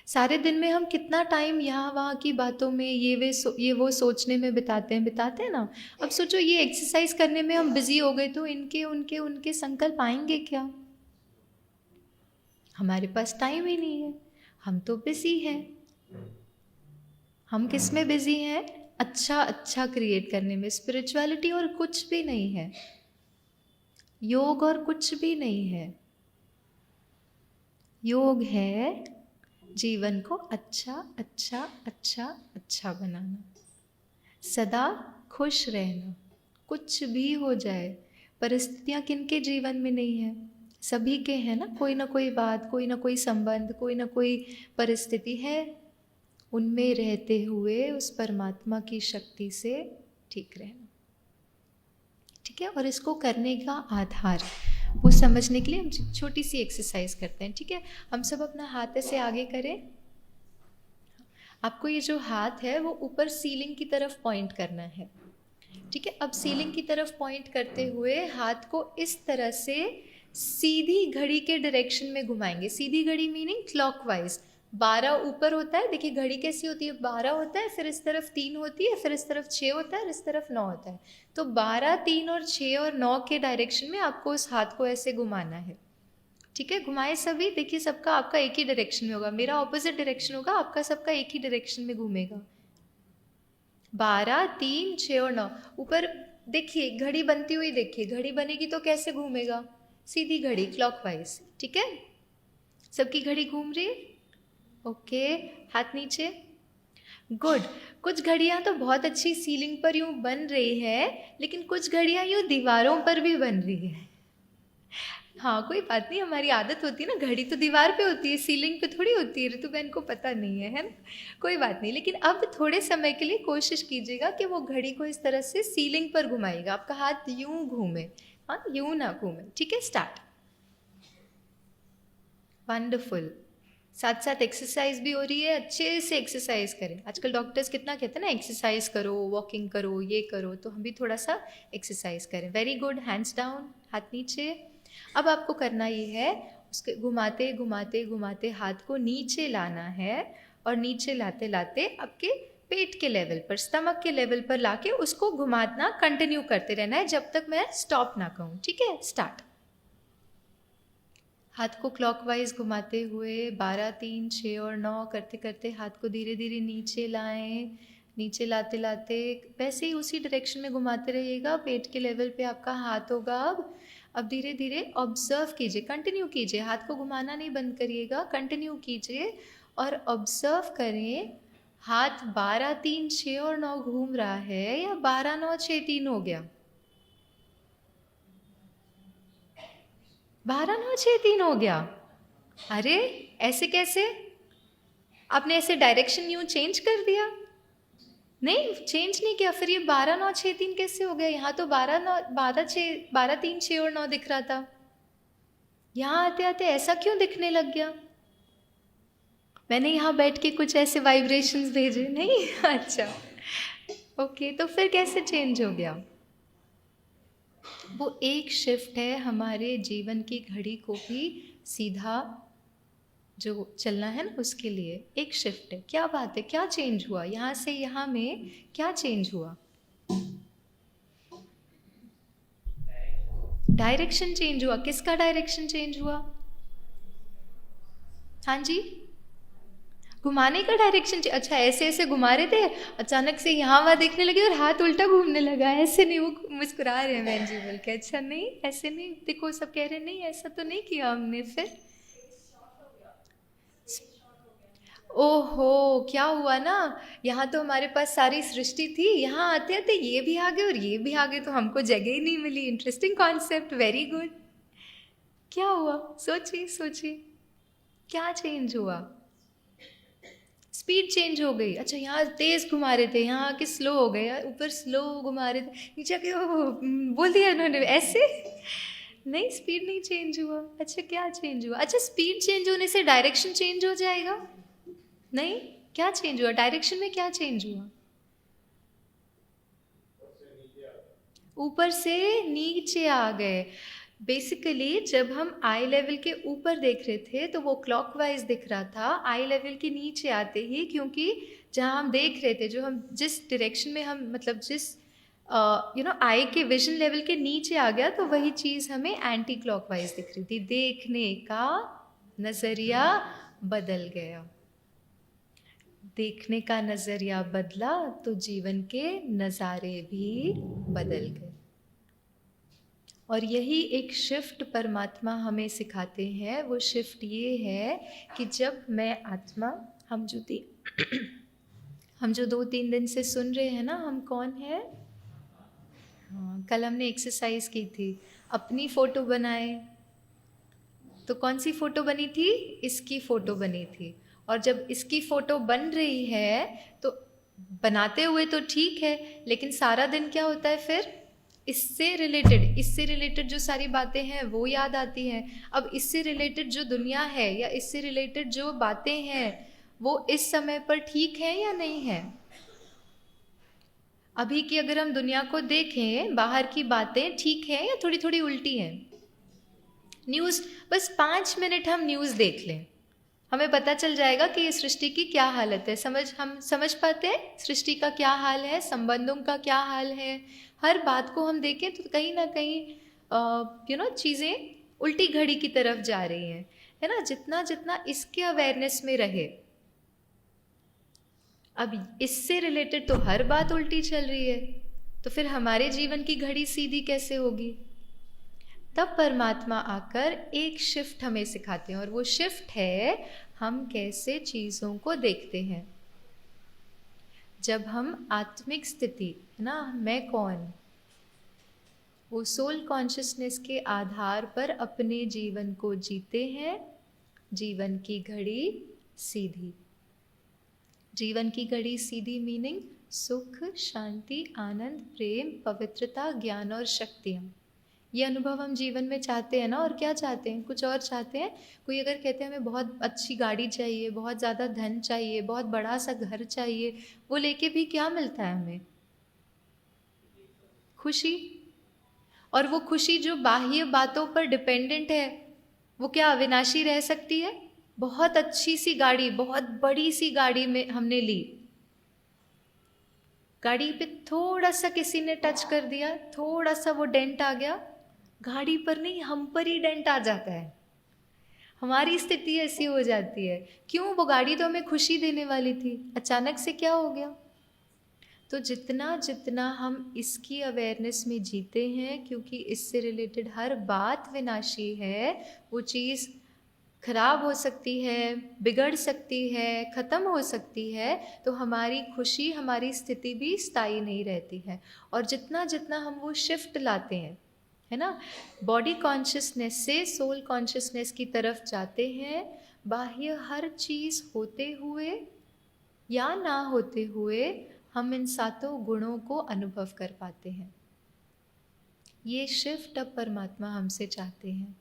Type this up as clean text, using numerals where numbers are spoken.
सारे दिन में हम कितना टाइम यहाँ वहाँ की बातों में ये वो सोचने में बिताते हैं ना। अब सोचो ये एक्सरसाइज करने में हम बिजी हो गए तो इनके उनके उनके संकल्प आएंगे क्या? हमारे पास टाइम ही नहीं है, हम तो बिजी हैं। हम किस में बिजी हैं? अच्छा अच्छा क्रिएट करने में। स्पिरिचुअलिटी और कुछ भी नहीं है, योग और कुछ भी नहीं है। योग है जीवन को अच्छा अच्छा अच्छा अच्छा बनाना, सदा खुश रहना। कुछ भी हो जाए, परिस्थितियाँ किनके जीवन में नहीं है? सभी के हैं ना कोई बात, कोई ना कोई संबंध, कोई ना कोई परिस्थिति है। उनमें रहते हुए उस परमात्मा की शक्ति से ठीक रहना। ठीक है, और इसको करने का आधार वो समझने के लिए हम छोटी सी एक्सरसाइज करते हैं। ठीक है, हम सब अपना हाथ ऐसे आगे करें। आपको ये जो हाथ है वो ऊपर सीलिंग की तरफ पॉइंट करना है। ठीक है, अब सीलिंग की तरफ पॉइंट करते हुए हाथ को इस तरह से सीधी घड़ी के डायरेक्शन में घुमाएंगे। सीधी घड़ी मीनिंग क्लॉकवाइज। 12 ऊपर होता है, देखिए घड़ी कैसी होती है, 12 होता है, फिर इस तरफ 3 होती है, फिर इस तरफ 6 होता है और इस तरफ 9 होता है। तो 12, 3 और 6 और 9 के डायरेक्शन में आपको उस हाथ को ऐसे घुमाना है। ठीक है, घुमाए सभी। देखिए सबका आपका एक ही डायरेक्शन में होगा, मेरा ऑपोजिट डायरेक्शन होगा, आपका सबका एक ही डायरेक्शन में घूमेगा। 12, 3, 6 और 9 ऊपर। देखिए घड़ी बनती हुई, देखिए घड़ी बनेगी तो कैसे घूमेगा? सीधी घड़ी क्लॉकवाइज। ठीक है, सबकी घड़ी घूम रही है। ओके, हाथ नीचे। गुड। कुछ घड़ियाँ तो बहुत अच्छी सीलिंग पर यूं बन रही है, लेकिन कुछ घड़ियाँ यूं दीवारों पर भी बन रही है। हाँ कोई बात नहीं, हमारी आदत होती है ना, घड़ी तो दीवार पे होती है, सीलिंग पे थोड़ी होती है। ऋतु बहन को पता नहीं है ना, कोई बात नहीं। लेकिन अब थोड़े समय के लिए कोशिश कीजिएगा कि वो घड़ी को इस तरह से सीलिंग पर घुमाइएगा, आपका हाथ यूं घूमे, हाँ यूं ना घूमे। ठीक है, स्टार्ट। वंडरफुल। साथ साथ एक्सरसाइज भी हो रही है, अच्छे से एक्सरसाइज करें। आजकल डॉक्टर्स कितना कहते हैं ना, एक्सरसाइज करो, वॉकिंग करो, ये करो, तो हम भी थोड़ा सा एक्सरसाइज करें। वेरी गुड, हैंड्स डाउन, हाथ नीचे। अब आपको करना ये है, उसके घुमाते घुमाते घुमाते हाथ को नीचे लाना है, और नीचे लाते लाते आपके पेट के लेवल पर, स्टमक के लेवल पर लाके उसको घुमाना कंटिन्यू करते रहना है जब तक मैं स्टॉप ना कहूँ। ठीक है, स्टार्ट। हाथ को क्लॉकवाइज घुमाते हुए 12, 3, 6 और 9 करते करते हाथ को धीरे धीरे नीचे लाएं। नीचे लाते लाते वैसे ही उसी डायरेक्शन में घुमाते रहिएगा, पेट के लेवल पे आपका हाथ होगा। अब धीरे धीरे ऑब्जर्व कीजिए, कंटिन्यू कीजिए, हाथ को घुमाना नहीं बंद करिएगा, कंटिन्यू कीजिए और ऑब्जर्व करें। हाथ 12, 3, 6 और 9 घूम रहा है या 12, 9, 6, 3 हो गया? 12, 9, 6, 3 हो गया। अरे ऐसे कैसे? आपने ऐसे डायरेक्शन यूं चेंज कर दिया? नहीं, चेंज नहीं किया। फिर ये 12, 9, 6, 3 कैसे हो गया? यहाँ तो 12, 9, 12, 6, 12, 3, 6 और 9 दिख रहा था, यहाँ आते आते ऐसा क्यों दिखने लग गया? मैंने यहाँ बैठ के कुछ ऐसे वाइब्रेशंस भेजे नहीं? अच्छा ओके, तो फिर कैसे चेंज हो गया? वो एक शिफ्ट है हमारे जीवन की घड़ी को भी सीधा जो चलना है ना, उसके लिए एक शिफ्ट है। क्या बात है, क्या चेंज हुआ यहाँ से यहाँ में? क्या चेंज हुआ? डायरेक्शन चेंज हुआ। किसका डायरेक्शन चेंज हुआ? हाँ जी, घुमाने का डायरेक्शन। अच्छा ऐसे ऐसे घुमा रहे थे, अचानक से यहाँ वहाँ देखने लगे और हाथ उल्टा घूमने लगा। ऐसे नहीं, वो मुस्कुरा रहे हैं बहन जी बोल के। अच्छा नहीं, ऐसे नहीं, देखो सब कह रहे नहीं ऐसा तो नहीं किया हमने। फिर ओहो, क्या हुआ ना, यहाँ तो हमारे पास सारी सृष्टि थी, यहाँ आते आते ये भी आ गए और ये भी आ गए, तो हमको जगह ही नहीं मिली। Interesting concept, very good. क्या हुआ? सोचिए सोचिए, क्या चेंज हुआ? स्पीड चेंज हो गई। अच्छा यहाँ तेज घुमा रहे थे, यहाँ आके स्लो हो गए, ऊपर स्लो घुमा रहे थे, नीचे आके बोल दिया उन्होंने ऐसे। नहीं, स्पीड नहीं चेंज हुआ। अच्छा क्या चेंज हुआ? अच्छा स्पीड चेंज होने से डायरेक्शन चेंज हो जाएगा? नहीं, क्या चेंज हुआ डायरेक्शन में? क्या चेंज हुआ? ऊपर से नीचे आ गए। बेसिकली जब हम आई लेवल के ऊपर देख रहे थे तो वो क्लॉकवाइज दिख रहा था, आई लेवल के नीचे आते ही, क्योंकि जहाँ हम देख रहे थे, जो हम जिस डायरेक्शन में हम मतलब जिस आई के विजन लेवल के नीचे आ गया, तो वही चीज़ हमें एंटी क्लॉकवाइज दिख रही थी। देखने का नज़रिया बदल गया। देखने का नज़रिया बदला तो जीवन के नज़ारे भी बदल गए। और यही एक शिफ्ट परमात्मा हमें सिखाते हैं। वो शिफ्ट ये है कि जब मैं आत्मा, हम जो 2-3 दिन से सुन रहे हैं ना, हम कौन है? हाँ, कल हमने एक्सरसाइज की थी, अपनी फ़ोटो बनाए। तो कौन सी फ़ोटो बनी थी? इसकी फ़ोटो बनी थी। और जब इसकी फ़ोटो बन रही है तो बनाते हुए तो ठीक है, लेकिन सारा दिन क्या होता है फिर? इससे रिलेटेड जो सारी बातें हैं वो याद आती हैं। अब इससे रिलेटेड जो दुनिया है या इससे रिलेटेड जो बातें हैं वो इस समय पर ठीक है या नहीं है? अभी की अगर हम दुनिया को देखें, बाहर की बातें ठीक है या थोड़ी थोड़ी उल्टी हैं? न्यूज़, बस 5 मिनट हम न्यूज़ देख लें, हमें पता चल जाएगा कि ये सृष्टि की क्या हालत है। हम समझ पाते हैं सृष्टि का क्या हाल है, संबंधों का क्या हाल है। हर बात को हम देखें तो कहीं ना कहीं चीज़ें उल्टी घड़ी की तरफ जा रही हैं, है ना। जितना जितना इसके अवेयरनेस में रहे, अब इससे रिलेटेड तो हर बात उल्टी चल रही है, तो फिर हमारे जीवन की घड़ी सीधी कैसे होगी? तब परमात्मा आकर एक शिफ्ट हमें सिखाते हैं, और वो शिफ्ट है हम कैसे चीज़ों को देखते हैं। जब हम आत्मिक स्थिति, है ना, मैं कौन, वो सोल कॉन्शियसनेस के आधार पर अपने जीवन को जीते हैं, जीवन की घड़ी सीधी। जीवन की घड़ी सीधी मीनिंग सुख, शांति, आनंद, प्रेम, पवित्रता, ज्ञान और शक्तियाँ। ये अनुभव हम जीवन में चाहते हैं ना। और क्या चाहते हैं? कुछ और चाहते हैं। कोई अगर कहते हैं हमें बहुत अच्छी गाड़ी चाहिए, बहुत ज़्यादा धन चाहिए, बहुत बड़ा सा घर चाहिए, वो लेके भी क्या मिलता है हमें? खुशी। और वो खुशी जो बाह्य बातों पर डिपेंडेंट है, वो क्या अविनाशी रह सकती है? बहुत अच्छी सी गाड़ी, बहुत बड़ी सी गाड़ी में हमने ली, गाड़ी पे थोड़ा सा किसी ने टच कर दिया, थोड़ा सा वो डेंट आ गया, गाड़ी पर नहीं हम पर ही डेंट आ जाता है। हमारी स्थिति ऐसी हो जाती है। क्यों? वो गाड़ी तो हमें खुशी देने वाली थी, अचानक से क्या हो गया? तो जितना जितना हम इसकी अवेयरनेस में जीते हैं, क्योंकि इससे रिलेटेड हर बात विनाशी है, वो चीज़ खराब हो सकती है, बिगड़ सकती है, ख़त्म हो सकती है, तो हमारी खुशी, हमारी स्थिति भी स्थायी नहीं रहती है। और जितना जितना हम वो शिफ्ट लाते हैं, है ना, बॉडी कॉन्शियसनेस से सोल कॉन्शियसनेस की तरफ जाते हैं, बाह्य हर चीज़ होते हुए या ना होते हुए हम इन 7 गुणों को अनुभव कर पाते हैं। ये शिफ्ट अब परमात्मा हमसे चाहते हैं।